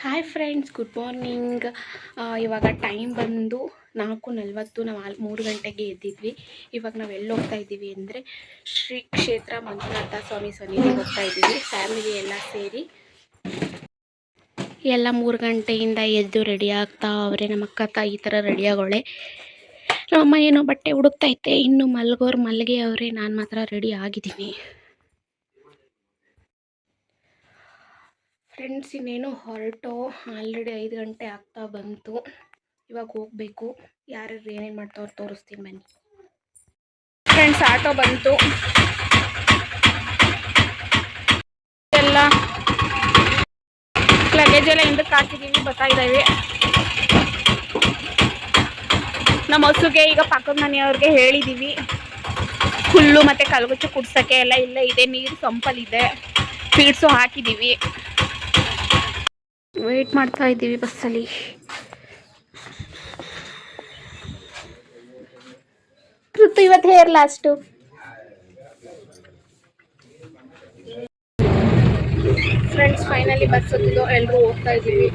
Hi friends, good morning. ಇವಾಗ time ಬಂದು 4:40. ನಾವು 3 ಗಂಟೆಗೆ ಎದ್ದಿದ್ವಿ. ಇವಾಗ ನಾವು ಎಲ್ಲಿ ಹೋಗ್ತಾ ಇದ್ದೀವಿ ಅಂದರೆ ಶ್ರೀ ಕ್ಷೇತ್ರ ಮಂಜುನಾಥ ಸ್ವಾಮಿ ಸನ್ನಿಧಿಗೆ ಹೋಗ್ತಾ ಇದ್ದೀವಿ. ಫ್ಯಾಮಿಲಿ ಎಲ್ಲ ಸೇರಿ ಎಲ್ಲ 3 ಗಂಟೆಯಿಂದ ಎದ್ದು ರೆಡಿ ಆಗ್ತಾ ಅವರೇ. ನಮ್ಮ ಅಕ್ಕ ತಾಯಿ ಈ ಥರ ರೆಡಿಯಾಗೋಳೆ. ನಮ್ಮಮ್ಮ ಏನೋ ಬಟ್ಟೆ ಹುಡುಕ್ತೈತೆ. ಇನ್ನು ಮಲ್ಗೋರು ಮಲ್ಗೆ ಅವರೇ. ನಾನು ಮಾತ್ರ ರೆಡಿ ಆಗಿದ್ದೀನಿ ಫ್ರೆಂಡ್ಸ್. ಇನ್ನೇನು ಹೊರಟು ಆಲ್ರೆಡಿ 5 ಗಂಟೆ ಆಗ್ತಾ ಬಂತು. ಇವಾಗ ಹೋಗಬೇಕು. ಯಾರ್ಯಾರು ಏನೇನು ಮಾಡ್ತಾವ್ರು ತೋರಿಸ್ತೀನಿ ಬನ್ನಿ ಫ್ರೆಂಡ್ಸ್. ಆಟೋ ಬಂತು. ಎಲ್ಲ ಲಗೇಜ್ ಎಲ್ಲ ಹಿಂದಕ್ಕೆ ಹಾಕಿದ್ದೀವಿ, ಬರ್ತಾ ಇದ್ದಾವೆ. ನಮ್ಮ ಹಸುಗೆ ಈಗ ಪಕ್ಕದ ಮನೆಯವ್ರಿಗೆ ಹೇಳಿದ್ದೀವಿ ಹುಲ್ಲು ಮತ್ತು ಕಲ್ಗುಚ್ಚು ಕುಡ್ಸೋಕ್ಕೆ ಎಲ್ಲ ಇಲ್ಲೇ ಇದೆ. ನೀರು ಸಂಪಲ್ಲಿದೆ. ಫೀಡ್ಸು ಹಾಕಿದ್ದೀವಿ. ವೆಯ್ಟ್ ಮಾಡ್ತಾ ಇದ್ದೀವಿ ಬಸ್ಸಲ್ಲಿ. ಇವತ್ತು here last. Friends, finally bus ಹತ್ತಿದ್ದು ಎಲ್ಲರೂ ಹೋಗ್ತಾ ಇದ್ದೀವಿ.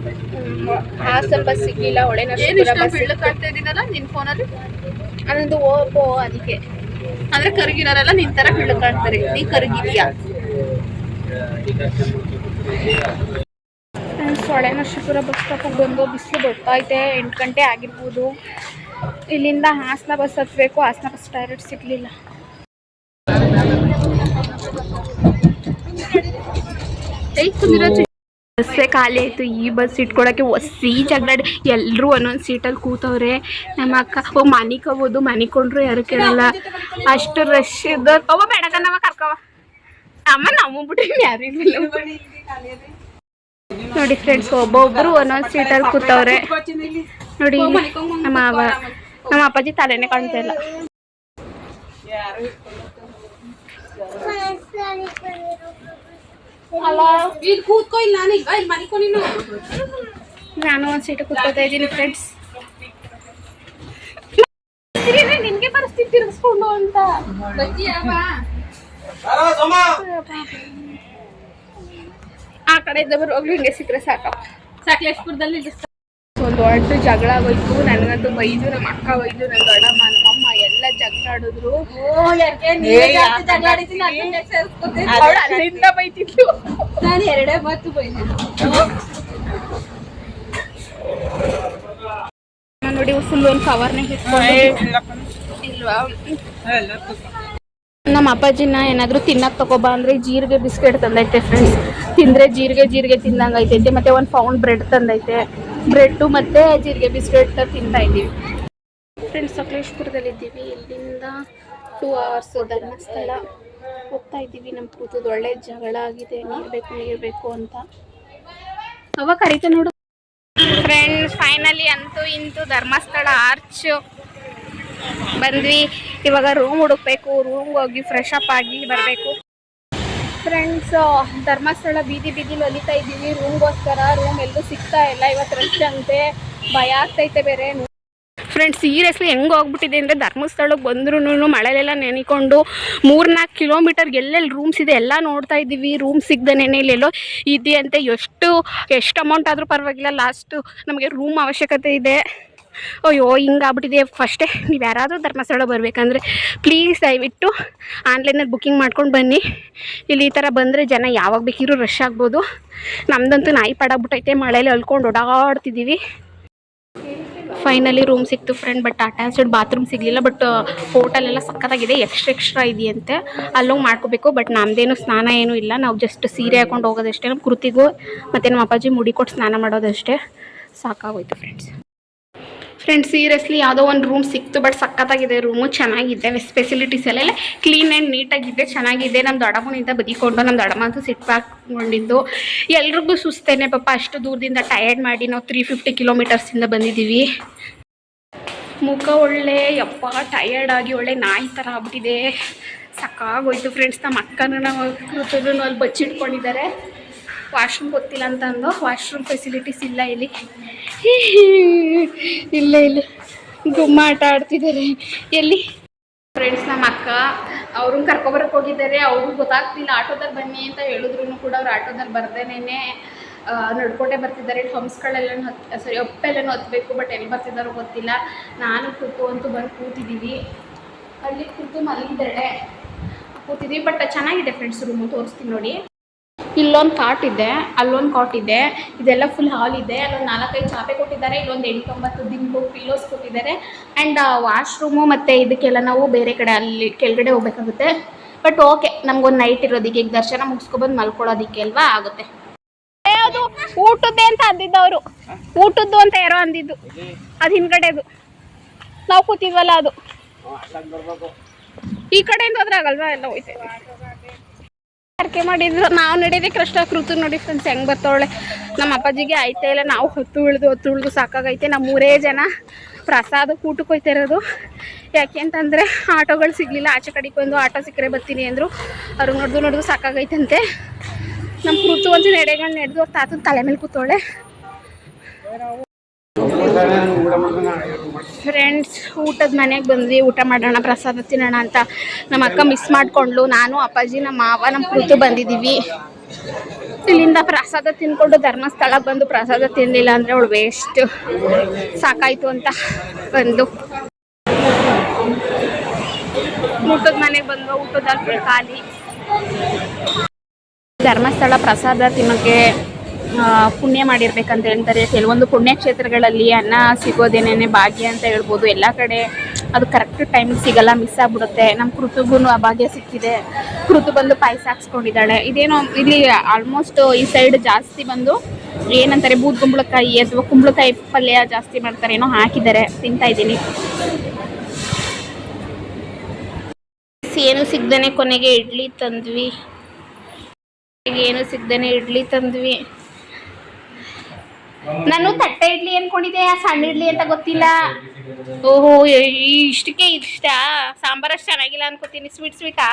ಹಾಸನ್ ಬಸ್ ಸಿಗಲಿಲ್ಲ. ಹೊಳೆನರಸೀಪುರ ಬಸ್ ನಿನ್ನ ಫೋನಲ್ಲಿ ಅದೊಂದು ಓಪೋ, ಅದಕ್ಕೆ ಅಂದರೆ ಕರಗಿರೋರೆಲ್ಲ ನಿನ್ನ ಥರ ಬೀಳಕಾಡ್ತಾರೆ. ನೀ ಕರಗಿದೀಯಾ ಫ್ರೆಂಡ್ಸ್? ಹೊಳೆನರಸೀಪುರ ಬಸ್ ಸ್ಟಾಪಿಗೆ ಬಂದು ಬಿಸಿಲು ಬರ್ತಾ ಇದೆ. 8 ಗಂಟೆ ಆಗಿರ್ಬೋದು. ಇಲ್ಲಿಂದ ಹಾಸನ ಬಸ್ ಹತ್ತಬೇಕು. ಹಾಸನ ಬಸ್ ಡೈರೆಕ್ಟ್ ಸಿಗಲಿಲ್ಲ. ಬಸ್ಸೇ ಖಾಲಿ ಆಯಿತು. ಈ ಬಸ್ ಇಟ್ಕೊಳಕ್ಕೆ ಒಸಿ ಜಗಳಾಡಿ ಎಲ್ಲರೂ ಒಂದೊಂದು ಸೀಟಲ್ಲಿ ಕೂತವ್ರೆ. ನಮ್ಮ ಅಕ್ಕ ಮನಿಕೋಬೋದು, ಮನಿಕೊಂಡ್ರು ಯಾರು ಕೇಳಲ್ಲ. ಅಷ್ಟು ರಶ್ ಇದ್ದ. ಅವ ಬೇಡಕ ನಮ್ಮ ಕರ್ಕವ ಅಮ್ಮ ನಮ್ಮಬಿಟ್ಟು ಯಾರು ಇಲ್ಲ ನೋಡಿ ಫ್ರೆಂಡ್ಸ್. ಒಬ್ಬೊಬ್ರು ಒಂದೊಂದು ಸೀಟಲ್ಲಿ ಕೂತವ್ರೆ ನೋಡಿ. ನಮ್ಮ ಅಪ್ಪಾಜಿ ತಲೆನೇ ಕಾಣ್ತಾ ಇಲ್ಲ. ನಾನು ಒಂದು ಸೀಟ್ ಕೂತ್ಕೋತಾ ಇದ್ದೀನಿ ಫ್ರೆಂಡ್ಸ್. ನಿನ್ಗೆ ಪರಿಸ್ಥಿತಿ ತಿರ್ಗಿಸ್ಕೊಂಡು ಅಂತ ಆ ಕಡೆಯಿಂದ ಬರುವಾಗ್ಲೂ ಹಿಂಗೆ ಸಿಕ್ಕರೆ ಸಕಲೇಶ್ಪುರದಲ್ಲಿ ಒಂದು ದೊಡ್ಡ ಜಗಳ ಆಗೋಯ್ತು. ನನಗಂತೂ ಬೈದು, ನಮ್ಮ ಅಕ್ಕ ಬೈದು, ನನ್ನ ದೊಡ್ಡಮ್ಮ, ನಮ್ಮಮ್ಮ ಎಲ್ಲ ಜಗಳ ಆಡಿದ್ರು. ಅಲ್ಲಿಂದ ಬೈತಿದ್ಲು. ನಾನು 2 ಮಾತು ಬೈದಿದ್ದು ನೋಡಿ. ಫುಲ್ ಒಂದು ಕವರ್ನೇ ಇಲ್ವಾ? ನಮ್ಮ ಅಪ್ಪಾಜಿನ ಏನಾದರೂ ತಿನ್ನಕ್ಕೆ ತಗೋಬಾ ಅಂದರೆ ಜೀರಿಗೆ ಬಿಸ್ಕೆಟ್ ತಂದೈತೆ ಫ್ರೆಂಡ್ಸ್. ತಿಂದರೆ ಜೀರಿಗೆ ತಿಂದಂಗೆ ಐತೈತೆ. ಮತ್ತು ಒಂದು ಪೌಂಡ್ ಬ್ರೆಡ್ ತಂದೈತೆ. ಬ್ರೆಡ್ಡು ಮತ್ತು ಜೀರಿಗೆ ಬಿಸ್ಕೆಟ್ ತಿಂತಾ ಇದ್ದೀವಿ ಫ್ರೆಂಡ್ಸ್. ಸಕಲೇಶ್ಪುರದಲ್ಲಿದ್ದೀವಿ. ಇಲ್ಲಿಂದ 2 hours ಧರ್ಮಸ್ಥಳ ಹೋಗ್ತಾ ಇದ್ದೀವಿ. ನಮ್ಮ ಕೂತದ್ದು ಒಳ್ಳೆ ಜಗಳ ಆಗಿದೆ. ನೀರು ಬೇಕು ಅಂತ ಅವಾಗ ಕರೀತೆ ನೋಡು ಫ್ರೆಂಡ್ಸ್. ಫೈನಲಿ ಅಂತೂ ಇಂತೂ ಧರ್ಮಸ್ಥಳ ಆರ್ಚ್ ಬಂದ್ವಿ. ಇವಾಗ ರೂಮ್ ಹುಡುಕ್ಬೇಕು. ರೂಮ್ಗೆ ಹೋಗಿ ಫ್ರೆಶ್ ಅಪ್ ಆಗಿ ಬರಬೇಕು ಫ್ರೆಂಡ್ಸ್. ಧರ್ಮಸ್ಥಳ ಬೀದಿಲಿ ಹೊಲಿತಾ ಇದ್ದೀವಿ ರೂಮ್ಗೋಸ್ಕರ. ರೂಮ್ ಎಲ್ಲೂ ಸಿಗ್ತಾ ಇಲ್ಲ. ಇವತ್ತು ರಶ್ ಅಂತೆ, ಭಯ ಆಗ್ತೈತೆ ಬೇರೆ ಫ್ರೆಂಡ್ಸ್. ಸೀರಿಯಸ್ಲಿ ಹೆಂಗೆ ಹೋಗ್ಬಿಟ್ಟಿದೆ ಅಂದರೆ ಧರ್ಮಸ್ಥಳಕ್ಕೆ ಬಂದ್ರೂ ಮಳೆಲೆಲ್ಲ ನೆನೆಕೊಂಡು 3-4 ಕಿಲೋಮೀಟರ್ಗೆ ಎಲ್ಲೆಲ್ಲಿ ರೂಮ್ಸ್ ಇದೆ ಎಲ್ಲ ನೋಡ್ತಾ ಇದ್ದೀವಿ. ರೂಮ್ ಸಿಗ್ದೇನೆ ಇಲ್ಲೆಲ್ಲೋ ಇದೆಯಂತೆ. ಎಷ್ಟು ಅಮೌಂಟ್ ಆದರೂ ಪರವಾಗಿಲ್ಲ, ಲಾಸ್ಟು ನಮಗೆ ರೂಮ್ ಅವಶ್ಯಕತೆ ಇದೆ. ಅಯ್ಯೋ ಹಿಂಗಾಗ್ಬಿಟ್ಟಿದೆ. ಫಸ್ಟೇ ನೀವು ಯಾರಾದರೂ ಧರ್ಮಸ್ಥಳ ಬರಬೇಕಂದ್ರೆ ಪ್ಲೀಸ್ ದಯವಿಟ್ಟು ಆನ್ಲೈನಲ್ಲಿ ಬುಕ್ಕಿಂಗ್ ಮಾಡ್ಕೊಂಡು ಬನ್ನಿ. ಇಲ್ಲಿ ಈ ಥರ ಬಂದರೆ ಜನ ಯಾವಾಗ ಬೇಕಿರೋ ರಶ್ ಆಗ್ಬೋದು. ನಮ್ಮದಂತೂ ನಾಯಿ ಪಡಾಗ್ಬಿಟ್ಟೈತೆ. ಮಳೆಯಲ್ಲಿ ಅಲ್ಕೊಂಡು ಓಡಾಡ್ತಿದ್ದೀವಿ. ಫೈನಲಿ ರೂಮ್ ಸಿಕ್ತು ಫ್ರೆಂಡ್. ಬಟ್ ಅಟ್ಯಾಚ್ಡ್ ಬಾತ್ರೂಮ್ ಸಿಗಲಿಲ್ಲ. ಬಟ್ ಹೋಟೆಲೆಲ್ಲ ಸಕ್ಕತ್ತಾಗಿದೆ. ಎಕ್ಸ್ಟ್ರಾ ಇದೆಯಂತೆ. ಅಲ್ಲೋಗಿ ಮಾಡ್ಕೋಬೇಕು. ಬಟ್ ನಮ್ಮದೇನು ಸ್ನಾನ ಏನೂ ಇಲ್ಲ. ನಾವು ಜಸ್ಟ್ ಸೀರೆ ಹಾಕೊಂಡು ಹೋಗೋದಷ್ಟೇ. ನಮ್ಮ ಕೃತಿಗೂ ಮತ್ತು ನಮ್ಮ ಅಪ್ಪಾಜಿ ಮುಡಿ ಕೊಟ್ಟು ಸ್ನಾನ ಮಾಡೋದಷ್ಟೇ. ಸಾಕಾಗೋಯ್ತು ಫ್ರೆಂಡ್ಸ್. ಸೀರಿಯಸ್ಲಿ ಯಾವುದೋ ಒಂದು ರೂಮ್ ಸಿಕ್ತು. ಬಟ್ ಸಕ್ಕತ್ತಾಗಿದೆ ರೂಮು. ಚೆನ್ನಾಗಿದೆ. ಫೆಸಿಲಿಟೀಸ್ ಎಲ್ಲ ಕ್ಲೀನ್ ಆ್ಯಂಡ್ ನೀಟಾಗಿದೆ. ಚೆನ್ನಾಗಿದೆ. ನಮ್ಮ ದೊಡ್ಡಮ್ಮನಿಂದ ಬದಿಕೊಂಡು ನಮ್ಮ ದೊಡ್ಡಮ್ಮ ಅಂತೂ ಸಿಟ್ಟಾಕೊಂಡಿದ್ದು. ಎಲ್ರಿಗೂ ಸುಸ್ತೇನೆ ಪಾಪ. ಅಷ್ಟು ದೂರದಿಂದ ಟಯರ್ಡ್ ಮಾಡಿ ನಾವು 350 ಕಿಲೋಮೀಟರ್ಸಿಂದ ಬಂದಿದ್ದೀವಿ. ಮುಖ ಒಳ್ಳೆ ಯಪ್ಪ ಟಯರ್ಡ್ ಆಗಿ ಒಳ್ಳೆ ನಾಯಿ ಥರ ಆಗ್ಬಿಟ್ಟಿದೆ. ಸಾಕಾಗೋಯ್ತು ಫ್ರೆಂಡ್ಸ್. ನಮ್ಮ ಅಕ್ಕನೂ ನಾವು ಕೃತೂ ಅಲ್ಲಿ ಬಚ್ಚಿಟ್ಕೊಂಡಿದ್ದಾರೆ. ವಾಶ್ರೂಮ್ ಗೊತ್ತಿಲ್ಲ ಅಂತ ಅಂದು. ವಾಶ್ರೂಮ್ ಫೆಸಿಲಿಟೀಸ್ ಇಲ್ಲ ಇಲ್ಲಿ. ಇಲ್ಲ ಗುಮ್ಮ ಆಟ ಆಡ್ತಿದ್ದಾರೆ ಎಲ್ಲಿ ಫ್ರೆಂಡ್ಸ್. ನಮ್ಮ ಅಕ್ಕ ಅವ್ರನ್ನ ಕರ್ಕೊಬರಕ್ಕೆ ಹೋಗಿದ್ದಾರೆ. ಅವ್ರಿಗೆ ಗೊತ್ತಾಗ್ತಿಲ್ಲ. ಆಟೋದಲ್ಲಿ ಬನ್ನಿ ಅಂತ ಹೇಳಿದ್ರು ಕೂಡ ಅವ್ರು ಆಟೋದಲ್ಲಿ ಬರ್ದೇನೆ ನಡ್ಕೊಂಡೇ ಬರ್ತಿದ್ದಾರೆ. ಹಂಸ್ಗಳೆಲ್ಲ ಅಪ್ಪೆಲ್ಲನೂ ಹತ್ತಬೇಕು, ಬಟ್ ಎಲ್ಲಿ ಬರ್ತಿದ್ದಾರೋ ಗೊತ್ತಿಲ್ಲ. ನಾನು ಕೂತು ಅಂತೂ ಬಂದು ಕೂತಿದ್ದೀವಿ. ಅಲ್ಲಿ ಕೂತು ಮಲಗಿದ್ದಾಳೆ, ಕೂತಿದ್ದೀವಿ. ಬಟ್ ಚೆನ್ನಾಗಿದೆ ಫ್ರೆಂಡ್ಸ್, ರೂಮು ತೋರಿಸ್ತೀನಿ ನೋಡಿ. ಇಲ್ಲೊಂದು ಕಾಟ್ ಇದೆ, ಅಲ್ಲೊಂದು ಕಾಟ್ ಇದೆ, ಇದೆಲ್ಲ ಫುಲ್ ಹಾಲ್ ಇದೆ. ಅಲ್ಲೊಂದು 4-5 ಚಾಪೆ ಕೊಟ್ಟಿದ್ದಾರೆ, ಇಲ್ಲೊಂದು 8-9 ದಿಂಬು ಪಿಲ್ಲೋಸ್ ಕೊಟ್ಟಿದ್ದಾರೆ. ಆ್ಯಂಡ್ ವಾಶ್ರೂಮು ಮತ್ತು ಇದಕ್ಕೆಲ್ಲ ನಾವು ಬೇರೆ ಕಡೆ ಅಲ್ಲಿ ಕೆಳಗಡೆ ಹೋಗ್ಬೇಕಾಗುತ್ತೆ. ಬಟ್ ಓಕೆ, ನಮ್ಗೊಂದು ನೈಟ್ ಇರೋದಕ್ಕೆ ಈಗ ದರ್ಶನ ಮುಗಿಸ್ಕೊಬಂದು ಮಲ್ಕೊಳ್ಳೋದಕ್ಕೆ ಅಲ್ವಾ ಆಗುತ್ತೆ. ಅದು ಊಟದ್ದೇ ಅಂತ ಅಂದಿದ್ದವರು, ಊಟದ್ದು ಅಂತ ಯಾರೋ ಅಂದಿದ್ದು, ಅದು ಹಿಂದ್ಗಡೆದು ನಾವು ಕೂತಿದ್ವಲ್ಲ ಅದು. ಈ ಕಡೆಯಿಂದ ಹೋದ್ರೆ ಆಗಲ್ವಾ, ಎಲ್ಲ ಹೋಯ್ತೇವೆ. ಅರ್ಕೆ ಮಾಡಿದ್ರು ನಾವು ನಡೆಯೋದೇ ಕಷ್ಟ. ಕೃತು ನೋಡಿ ಫ್ರೆಂಡ್ಸ್ ಹೆಂಗೆ ಬರ್ತಾವಳೆ. ನಮ್ಮ ಅಪ್ಪಾಜಿಗೆ ಆಯ್ತಾ ಇಲ್ಲ, ನಾವು ಹೊತ್ತು ಉಳಿದು ಸಾಕಾಗೈತೆ. ನಮ್ಮ 3 ಜನ ಪ್ರಸಾದ ಊಟಕ್ಕೆ ಹೋಯ್ತಾ ಇರೋದು. ಯಾಕೆ ಅಂತಂದರೆ ಆಟೋಗಳು ಸಿಗಲಿಲ್ಲ. ಆಚೆ ಕಡೆಗೆ ಬಂದು ಆಟೋ ಸಿಕ್ಕರೆ ಬರ್ತೀನಿ ಅಂದರು. ಅವ್ರಿಗೆ ನೋಡ್ದು ಸಾಕಾಗೈತಂತೆ. ನಮ್ಮ ಕೃತು ಒಂದು ನಡೆದು ಅವ್ರ ತಾತನ ತಲೆ ಮೇಲೆ ಕೂತವಳೆ. ಫ್ರೆಂಡ್ಸ್ ಊಟದ ಮನೆಗೆ ಬಂದ್ವಿ, ಊಟ ಮಾಡೋಣ, ಪ್ರಸಾದ ತಿನ್ನೋಣ ಅಂತ. ನಮ್ಮ ಅಕ್ಕ ಮಿಸ್ ಮಾಡಿಕೊಂಡ್ಲು. ನಾನು, ಅಪ್ಪಾಜಿ, ನಮ್ಮ ಮಾವ, ನಮ್ಮ ಕೃತು ಬಂದಿದ್ದೀವಿ. ಇಲ್ಲಿಂದ ಪ್ರಸಾದ ತಿನ್ಕೊಂಡು ಧರ್ಮಸ್ಥಳಕ್ಕೆ ಬಂದು ಪ್ರಸಾದ ತಿನ್ನಲಿಲ್ಲ ಅಂದರೆ ಅವಳು ವೇಸ್ಟ್, ಸಾಕಾಯಿತು ಅಂತ ಬಂದು ಊಟದ ಮನೆಗೆ ಬಂದು ಊಟದಲ್ಲಿ ಫುಲ್ ಖಾಲಿ. ಧರ್ಮಸ್ಥಳ ಪ್ರಸಾದ ತಿನ್ನೋಕ್ಕೆ ಪುಣ್ಯ ಮಾಡಿರ್ಬೇಕಂತ ಹೇಳ್ತಾರೆ. ಕೆಲವೊಂದು ಪುಣ್ಯಕ್ಷೇತ್ರಗಳಲ್ಲಿ ಅನ್ನ ಸಿಗೋದೇನೇ ಭಾಗ್ಯ ಅಂತ ಹೇಳ್ಬೋದು. ಎಲ್ಲ ಕಡೆ ಅದು ಕರೆಕ್ಟ್ ಟೈಮಿಗೆ ಸಿಗಲ್ಲ, ಮಿಸ್ ಆಗಿಬಿಡುತ್ತೆ. ನಮ್ಮ ಕೃತುಗೂ ಆ ಭಾಗ್ಯ ಸಿಕ್ಕಿದೆ. ಕೃತು ಬಂದು ಪಾಯಸ ಹಾಕ್ಸ್ಕೊಂಡಿದ್ದಾಳೆ. ಇದೇನೋ ಇಲ್ಲಿ ಆಲ್ಮೋಸ್ಟ್ ಈ ಸೈಡ್ ಜಾಸ್ತಿ ಬಂದು ಏನಂತಾರೆ ಬೂದ್ ಕುಂಬಳಕಾಯಿ ಅಥವಾ ಕುಂಬಳಕಾಯಿ ಪಲ್ಯ ಜಾಸ್ತಿ ಮಾಡ್ತಾರೆ, ಏನೋ ಹಾಕಿದ್ದಾರೆ, ತಿಂತಾ ಇದ್ದೀನಿ. ಏನು ಸಿಗ್ದೇನೆ ಕೊನೆಗೆ ಇಡ್ಲಿ ತಂದ್ವಿ. ನಾನು ತಟ್ಟೆ ಇಡ್ಲಿ ಅನ್ಕೊಂಡಿದ್ದೆ, ಸಣ್ಣ ಇಡ್ಲಿ ಅಂತ ಗೊತ್ತಿಲ್ಲ. ಓಹೋ, ಇಷ್ಟಕ್ಕೆ ಇಷ್ಟ. ಸಾಂಬಾರಷ್ಟು ಚೆನ್ನಾಗಿಲ್ಲ ಅನ್ಕೋತೀನಿ. ಸ್ವೀಟಾ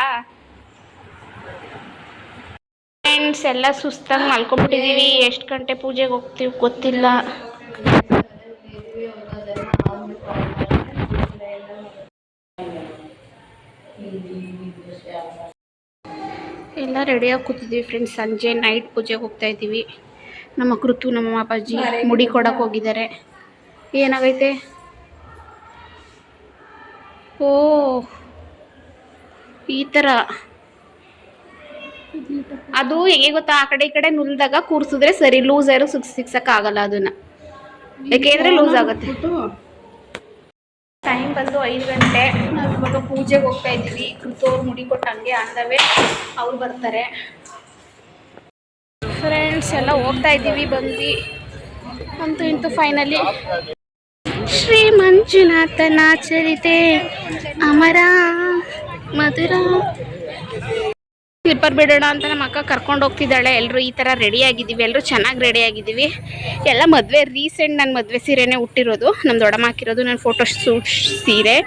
ಫ್ರೆಂಡ್ಸ್, ಎಲ್ಲ ಸುಸ್ತಾಗಿ ಮಲ್ಕೊಂಡ್ಬಿಟ್ಟಿದ್ದೀವಿ. ಎಷ್ಟು ಗಂಟೆ ಪೂಜೆಗೆ ಹೋಗ್ತೀವಿ ಗೊತ್ತಿಲ್ಲ. ಎಲ್ಲ ರೆಡಿಯಾಗಿ ಕೂತಿದ್ದೀವಿ ಫ್ರೆಂಡ್ಸ್. ಸಂಜೆ ನೈಟ್ ಪೂಜೆಗೆ ಹೋಗ್ತಾ ಇದ್ದೀವಿ. ನಮ್ಮ ಕೃತು, ನಮ್ಮ ಅಪ್ಪಾಜಿ ಮುಡಿ ಕೊಡಕ್ಕೆ ಹೋಗಿದ್ದಾರೆ. ಏನಾಗೈತೆ? ಓ, ಈ ಥರ ಅದು ಹೇಗೆ ಗೊತ್ತಾ, ಆ ಕಡೆ ಈ ಕಡೆ ನುಲ್ದಾಗ ಕೂರಿಸಿದ್ರೆ ಸರಿ, ಲೂಸ್ ಆದ್ರೂ ಸಿಕ್ಸಕ್ಕಾಗಲ್ಲ ಅದನ್ನು, ಯಾಕೆಂದರೆ ಲೂಸ್ ಆಗುತ್ತೆ. ಟೈಮ್ ಬಂದು 5 ಗಂಟೆ. ನಾವು ಇವಾಗ ಪೂಜೆಗೆ ಹೋಗ್ತಾ ಇದ್ದೀವಿ. ಕೃತು ಅವ್ರು ಮುಡಿ ಕೊಟ್ಟಂಗೆ ಅಂದವೇ ಅವ್ರು ಬರ್ತಾರೆ. ಫ್ರೆಂಡ್ಸ್ ಎಲ್ಲ ಹೋಗ್ತಾ ಇದ್ದೀವಿ, ಬಂದ್ವಿ ಅಂತೂ ಇಂತೂ ಫೈನಲಿ. ಶ್ರೀ ಮಂಜುನಾಥನ ಚರಿತೆ ಅಮರ ಮಧುರ. ಸ್ಲಿಪ್ಪರ್ ಬಿಡೋಣ ಅಂತ ನಮ್ಮ ಅಕ್ಕ ಕರ್ಕೊಂಡು ಹೋಗ್ತಿದ್ದಾಳೆ. ಎಲ್ಲರೂ ಈ ಥರ ರೆಡಿಯಾಗಿದ್ದೀವಿ, ಎಲ್ಲರೂ ಚೆನ್ನಾಗಿ ರೆಡಿಯಾಗಿದ್ದೀವಿ. ಎಲ್ಲ ಮದುವೆ ರೀಸೆಂಟ್ ನನ್ನ ಮದುವೆ ಸೀರೆನೇ ಹುಟ್ಟಿರೋದು. ನಮ್ಮ ದೊಡ್ಡಮ್ಮ ಹಾಕಿರೋದು ನನ್ನ ಫೋಟೋ ಶೂಟ್ ಸೀರೆ.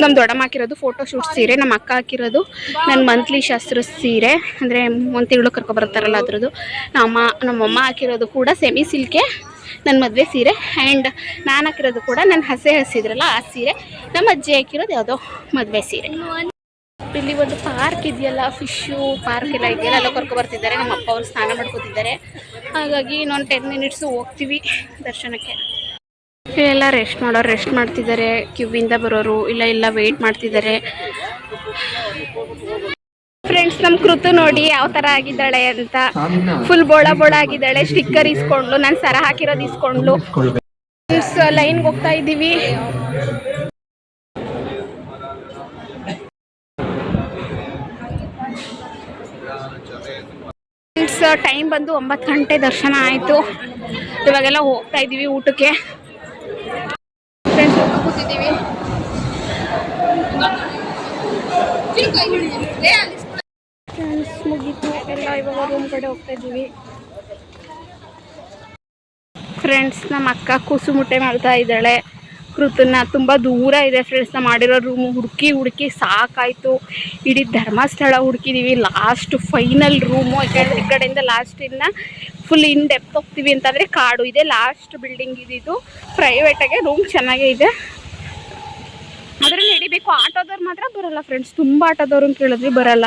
ನಮ್ಮ ದೊಡ್ಡಮ್ಮ ಹಾಕಿರೋದು ಫೋಟೋ ಶೂಟ್ ಸೀರೆ. ನಮ್ಮ ಅಕ್ಕ ಹಾಕಿರೋದು ನನ್ನ ಮಂತ್ಲಿ ಶಾಸ್ತ್ರ ಸೀರೆ, ಅಂದರೆ ಒಂದು ತಿಂಗಳು ಕರ್ಕೊಬರ್ತಾರಲ್ಲ ಅದ್ರದ್ದು. ನಮ್ಮಮ್ಮ ಹಾಕಿರೋದು ಕೂಡ ಸೆಮಿ ಸಿಲ್ಕೆ ನನ್ನ ಮದುವೆ ಸೀರೆ. ಆ್ಯಂಡ್ ನಾನು ಹಾಕಿರೋದು ಕೂಡ ನನ್ನ ಹಸಿದ್ರಲ್ಲ ಆ ಸೀರೆ. ನಮ್ಮ ಅಜ್ಜಿ ಹಾಕಿರೋದು ಯಾವುದೋ ಮದುವೆ ಸೀರೆ. ಇಲ್ಲಿ ಒಂದು ಪಾರ್ಕ್ ಇದೆಯಲ್ಲ, ಫಿಶು ಪಾರ್ಕ್ ಎಲ್ಲ ಇದೆಯಲ್ಲ, ಎಲ್ಲ ಕರ್ಕೊಬರ್ತಿದ್ದಾರೆ. ನಮ್ಮ ಅಪ್ಪ ಅವರು ಸ್ನಾನ ಮಾಡ್ಕೋತಿದ್ದಾರೆ. ಹಾಗಾಗಿ ಇನ್ನೊಂದು 10 ಮಿನಿಟ್ಸು ಹೋಗ್ತೀವಿ ದರ್ಶನಕ್ಕೆ. ಇಲ್ಲೆಲ್ಲ ರೆಸ್ಟ್ ಮಾಡ್ತಿದ್ದಾರೆ. ಕ್ಯೂವಿಂದ ಬರೋರು ಇಲ್ಲ ವೆಯ್ಟ್ ಮಾಡ್ತಿದ್ದಾರೆ. ಫ್ರೆಂಡ್ಸ್, ನಮ್ಮ ಕೃತು ನೋಡಿ ಯಾವ ಥರ ಆಗಿದ್ದಾಳೆ ಅಂತ. ಫುಲ್ ಬೋಳ ಆಗಿದ್ದಾಳೆ. ಸ್ಟಿಕ್ಕರ್ ಇಸ್ಕೊಂಡ್ಲು, ನಾನು ಸರ ಹಾಕಿರೋದು ಇಸ್ಕೊಂಡ್ಲು. ಫ್ರೆಂಡ್ಸ್, ಲೈನ್ಗೆ ಹೋಗ್ತಾ ಇದ್ದೀವಿ. ಟೈಮ್ ಬಂದು 9 ಗಂಟೆ ದರ್ಶನ ಆಯಿತು. ಇವಾಗೆಲ್ಲ ಹೋಗ್ತಾ ಇದ್ದೀವಿ ಊಟಕ್ಕೆ. ಫ್ರೆಂಡ್ಸ್, ಕೂತಿದ್ದೀವಿ. ಫ್ರೆಂಡ್ಸ್, ಮುಗೀತು ಎಲ್ಲ. ಇವಾಗ ರೂಮ್ ಕಡೆ ಹೋಗ್ತಾ ಇದ್ದೀವಿ. ಫ್ರೆಂಡ್ಸ್, ನಮ್ಮ ಅಕ್ಕ ಕುಸುಮುಟ್ಟೆ ಮಾಡ್ತಾ ಇದ್ದಾಳೆ. ಕೃತನ್ನ ತುಂಬ ದೂರ ಇದೆ ಫ್ರೆಂಡ್ಸ್. ನಾವು ಮಾಡಿರೋ ರೂಮು ಹುಡುಕಿ ಸಾಕಾಯಿತು. ಇಡೀ ಧರ್ಮಸ್ಥಳ ಹುಡುಕಿದ್ದೀವಿ. Last final room. ಯಾಕಂದರೆ ಈ ಕಡೆಯಿಂದ ಲಾಸ್ಟಿಂದ ಫುಲ್ ಇನ್ ಡೆಪ್ತ್ ಹೋಗ್ತೀವಿ ಅಂತಂದರೆ ಕಾಡು ಇದೆ. ಲಾಸ್ಟ್ ಬಿಲ್ಡಿಂಗ್ ಇದ್ದಿದ್ದು ಪ್ರೈವೇಟಾಗೆ. ರೂಮ್ ಚೆನ್ನಾಗೇ ಇದೆ, ಆದರೆ ನಡಿಬೇಕು. ಆಟೋದವ್ರು ಮಾತ್ರ ಬರೋಲ್ಲ ಫ್ರೆಂಡ್ಸ್. ತುಂಬ ಆಟೋದವ್ರು ಅಂತ ಕೇಳಿದ್ವಿ, ಬರೋಲ್ಲ.